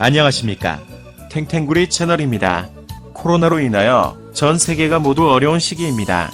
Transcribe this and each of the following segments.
안녕하십니까. 탱탱구리 채널입니다. 코로나로 인하여 전 세계가 모두 어려운 시기입니다.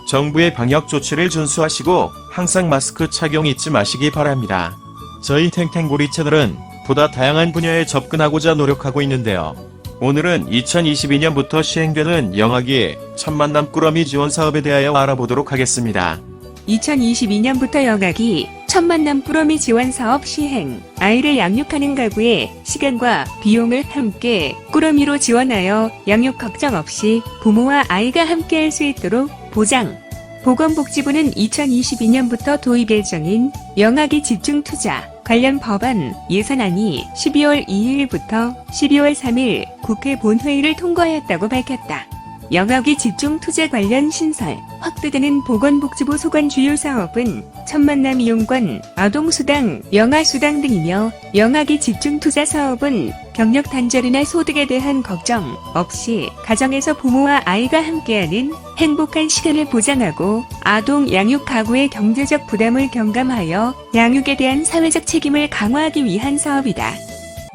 정부의 방역 조치를 준수하시고 항상 마스크 착용 잊지 마시기 바랍니다. 저희 탱탱구리 채널은 보다 다양한 분야에 접근하고자 노력하고 있는데요. 오늘은 2022년부터 시행되는 영아기 천만남 꾸러미 지원 사업에 대하여 알아보도록 하겠습니다. 2022년부터 영아기 천만남 꾸러미 지원 사업 시행, 아이를 양육하는 가구의 시간과 비용을 함께 꾸러미로 지원하여 양육 걱정 없이 부모와 아이가 함께할 수 있도록 보장. 보건복지부는 2022년부터 도입 예정인 영아기 집중투자 관련 법안 예산안이 12월 2일부터 12월 3일 국회 본회의를 통과했다고 밝혔다. 영아기 집중투자 관련 신설, 확대되는 보건복지부 소관 주요 사업은 천만남 이용권, 아동수당, 영아수당 등이며 영아기 집중투자 사업은 경력 단절이나 소득에 대한 걱정 없이 가정에서 부모와 아이가 함께하는 행복한 시간을 보장하고 아동 양육 가구의 경제적 부담을 경감하여 양육에 대한 사회적 책임을 강화하기 위한 사업이다.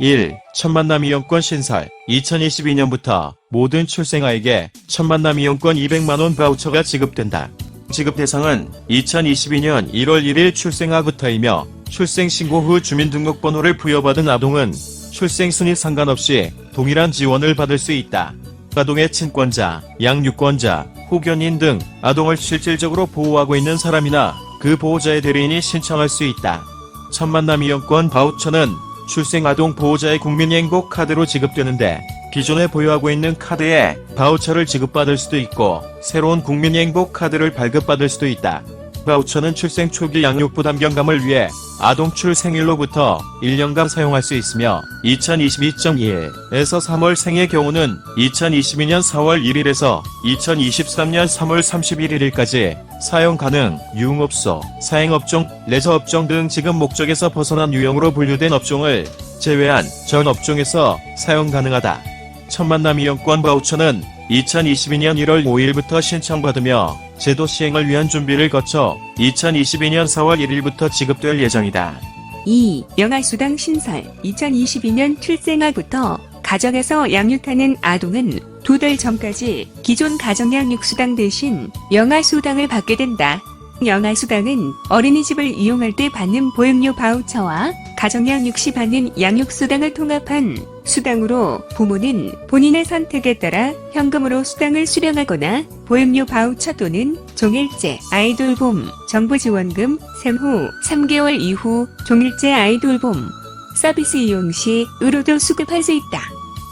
1. 천만남 이용권 신설. 2022년부터 모든 출생아에게 천만남 이용권 200만원 바우처가 지급된다. 지급 대상은 2022년 1월 1일 출생아부터이며 출생신고 후 주민등록번호를 부여받은 아동은 출생순위 상관없이 동일한 지원을 받을 수 있다. 아동의 친권자, 양육권자, 후견인 등 아동을 실질적으로 보호하고 있는 사람이나 그 보호자의 대리인이 신청할 수 있다. 천만남 이용권 바우처는 출생아동 보호자의 국민행복카드로 지급되는데 기존에 보유하고 있는 카드에 바우처를 지급받을 수도 있고 새로운 국민행복카드를 발급받을 수도 있다. 바우처는 출생 초기 양육 부담 경감을 위해 아동 출생일로부터 1년간 사용할 수 있으며 2022.1에서 3월 생의 경우는 2022년 4월 1일에서 2023년 3월 31일까지 사용 가능. 유흥업소, 사행업종, 레저업종 등 지급 목적에서 벗어난 유형으로 분류된 업종을 제외한 전 업종에서 사용 가능하다. 천만남 이용권 바우처는 2022년 1월 5일부터 신청받으며 제도 시행을 위한 준비를 거쳐 2022년 4월 1일부터 지급될 예정이다. 2. 영아수당 신설. 2022년 출생아부터 가정에서 양육하는 아동은 2달 전까지 기존 가정양육수당 대신 영아수당을 받게 된다. 영아수당은 어린이집을 이용할 때 받는 보육료 바우처와 가정양육 시 받는 양육수당을 통합한 수당으로 부모는 본인의 선택에 따라 현금으로 수당을 수령하거나 보육료 바우처 또는 종일제 아이돌봄 정부지원금 생후 3개월 이후 종일제 아이돌봄 서비스 이용 시 으로도 수급할 수 있다.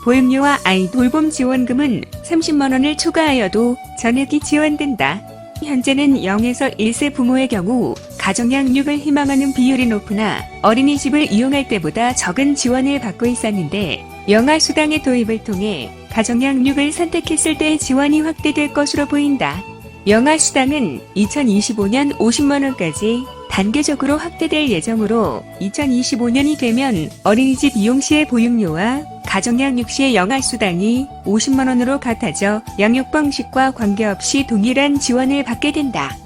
보육료와 아이돌봄 지원금은 30만원을 초과하여도 전액이 지원된다. 현재는 0에서 1세 부모의 경우 가정양육을 희망하는 비율이 높으나 어린이집을 이용할 때보다 적은 지원을 받고 있었는데 영아수당의 도입을 통해 가정양육을 선택했을 때의 지원이 확대될 것으로 보인다. 영아수당은 2025년 50만원까지 단계적으로 확대될 예정으로 2025년이 되면 어린이집 이용 시의 보육료와 가정양육 시의 영아수당이 50만원으로 같아져 양육 방식과 관계없이 동일한 지원을 받게 된다.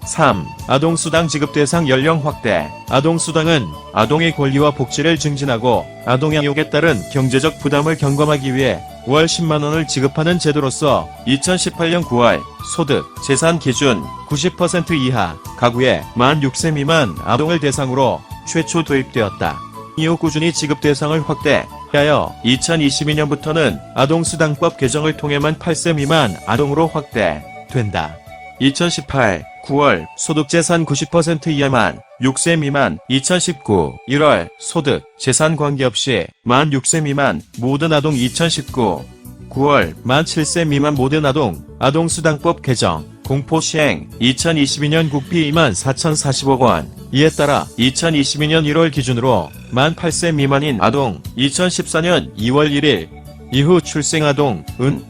3. 아동수당 지급 대상 연령 확대. 아동수당은 아동의 권리와 복지를 증진하고 아동 양육에 따른 경제적 부담을 경감하기 위해 월 10만원을 지급하는 제도로서 2018년 9월 소득, 재산 기준 90% 이하 가구에 만 6세 미만 아동을 대상으로 최초 도입되었다. 이후 꾸준히 지급 대상을 확대하여 2022년부터는 아동수당법 개정을 통해 만 8세 미만 아동으로 확대된다. 2018 9월 소득 재산 90% 이하만 6세 미만 2019 1월 소득 재산 관계없이 만 6세 미만 모든 아동 2019 9월 만 7세 미만 모든 아동수당법 개정 공포 시행 2022년 국비 24,040억 원. 이에 따라 2022년 1월 기준으로 만 8세 미만인 아동 2014년 2월 1일 이후 출생아동은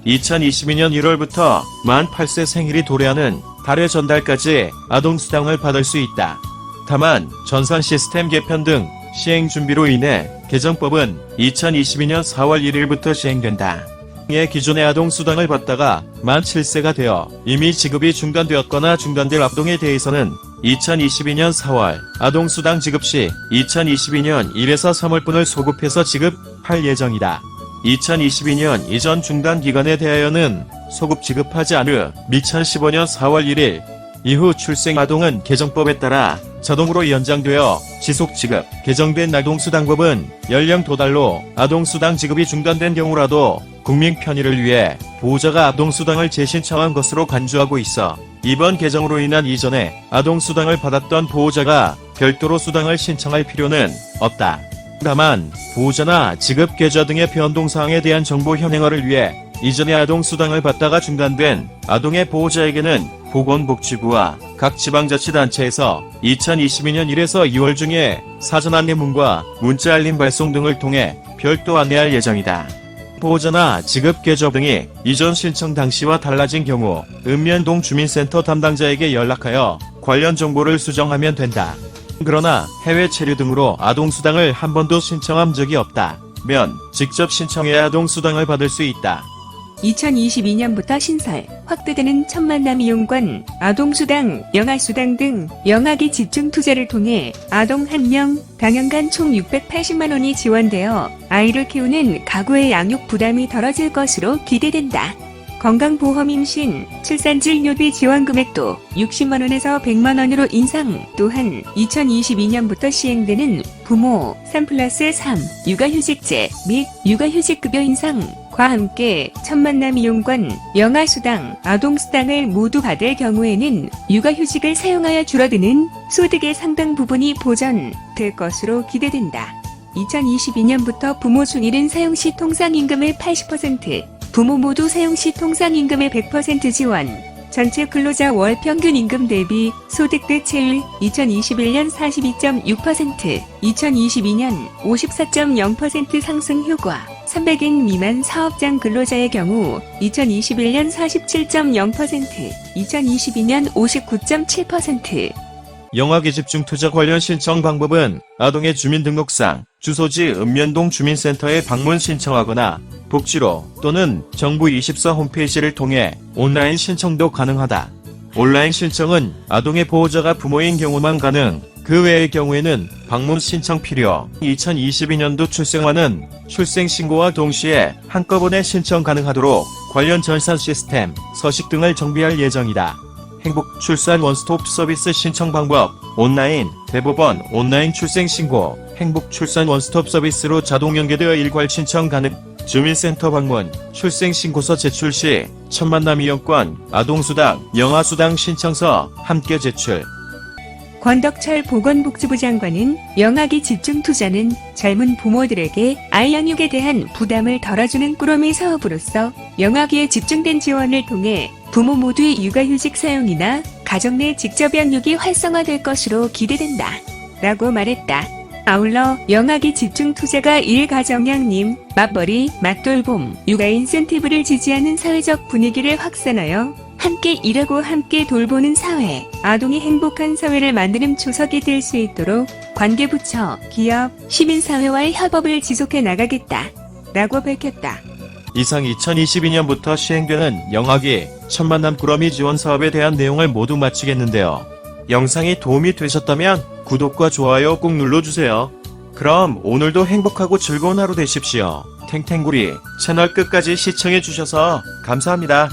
2022년 1월부터 만 8세 생일이 도래하는 달의 전달까지 아동수당을 받을 수 있다. 다만 전산 시스템 개편 등 시행 준비로 인해 개정법은 2022년 4월 1일부터 시행된다. 기존의 아동수당을 받다가 만 7세가 되어 이미 지급이 중단되었거나 중단될 아동에 대해서는 2022년 4월 아동수당 지급 시 2022년 1에서 3월분을 소급해서 지급 지급할 예정이다. 2022년 이전 중단 기간에 대하여는 소급 지급하지 않으 2015년 4월 1일 이후 출생 아동은 개정법에 따라 자동으로 연장되어 지속 지급. 개정된 아동수당법은 연령 도달로 아동수당 지급이 중단된 경우라도 국민 편의를 위해 보호자가 아동수당을 재신청한 것으로 간주하고 있어 이번 개정으로 인한 이전에 아동수당을 받았던 보호자가 별도로 수당을 신청할 필요는 없다. 다만 보호자나 지급 계좌 등의 변동사항에 대한 정보 현행화를 위해 이전에 아동수당을 받다가 중단된 아동의 보호자에게는 보건복지부와 각 지방자치단체에서 2022년 1에서 2월 중에 사전 안내문과 문자 알림 발송 등을 통해 별도 안내할 예정이다. 보호자나 지급 계좌 등이 이전 신청 당시와 달라진 경우 읍면동 주민센터 담당자에게 연락하여 관련 정보를 수정하면 된다. 그러나 해외 체류 등으로 아동수당을 한 번도 신청한 적이 없다면 직접 신청해야 아동수당을 받을 수 있다. 2022년부터 신설, 확대되는 천만남 이용권, 아동수당, 영아수당 등 영아기 집중투자를 통해 아동 1명, 당연간 총 680만 원이 지원되어 아이를 키우는 가구의 양육 부담이 덜어질 것으로 기대된다. 건강보험 임신, 출산질 요비 지원 금액도 60만 원에서 100만 원으로 인상. 또한 2022년부터 시행되는 부모 3+3 육아휴직제 및 육아휴직급여 인상과 함께 천만남 이용권, 영아수당, 아동수당을 모두 받을 경우에는 육아휴직을 사용하여 줄어드는 소득의 상당 부분이 보전될 것으로 기대된다. 2022년부터 부모 중일은 사용시 통상임금의 80%, 부모 모두 사용시 통상임금의 100% 지원, 전체 근로자 월 평균 임금 대비 소득 대체율 2021년 42.6%, 2022년 54.0% 상승 효과, 300인 미만 사업장 근로자의 경우 2021년 47.0%, 2022년 59.7%. 영아기 집중투자 관련 신청 방법은 아동의 주민등록상, 주소지 읍면동 주민센터에 방문 신청하거나 복지로 또는 정부24 홈페이지를 통해 온라인 신청도 가능하다. 온라인 신청은 아동의 보호자가 부모인 경우만 가능, 그 외의 경우에는 방문 신청 필요. 2022년도 출생화는 출생신고와 동시에 한꺼번에 신청 가능하도록 관련 전산 시스템, 서식 등을 정비할 예정이다. 행복출산 원스톱 서비스 신청 방법, 온라인, 대법원, 온라인 출생신고, 행복출산 원스톱 서비스로 자동 연계되어 일괄 신청 가능, 주민센터 방문, 출생신고서 제출 시 천만남 이용권, 아동수당, 영아수당 신청서 함께 제출. 권덕철 보건복지부 장관은 영아기 집중투자는 젊은 부모들에게 아이 양육에 대한 부담을 덜어주는 꾸러미 사업으로서 영아기에 집중된 지원을 통해 부모 모두의 육아휴직 사용이나 가정 내 직접 양육이 활성화될 것으로 기대된다. 라고 말했다. 아울러 영아기 집중투자가 일가정양님, 맞벌이, 맞돌봄, 육아 인센티브를 지지하는 사회적 분위기를 확산하여 함께 일하고 함께 돌보는 사회, 아동이 행복한 사회를 만드는 초석이 될 수 있도록 관계부처, 기업, 시민사회와의 협업을 지속해 나가겠다. 라고 밝혔다. 이상 2022년부터 시행되는 영아기 천만남 꾸러미 지원 사업에 대한 내용을 모두 마치겠는데요. 영상이 도움이 되셨다면 구독과 좋아요 꼭 눌러주세요. 그럼 오늘도 행복하고 즐거운 하루 되십시오. 탱탱구리 채널 끝까지 시청해주셔서 감사합니다.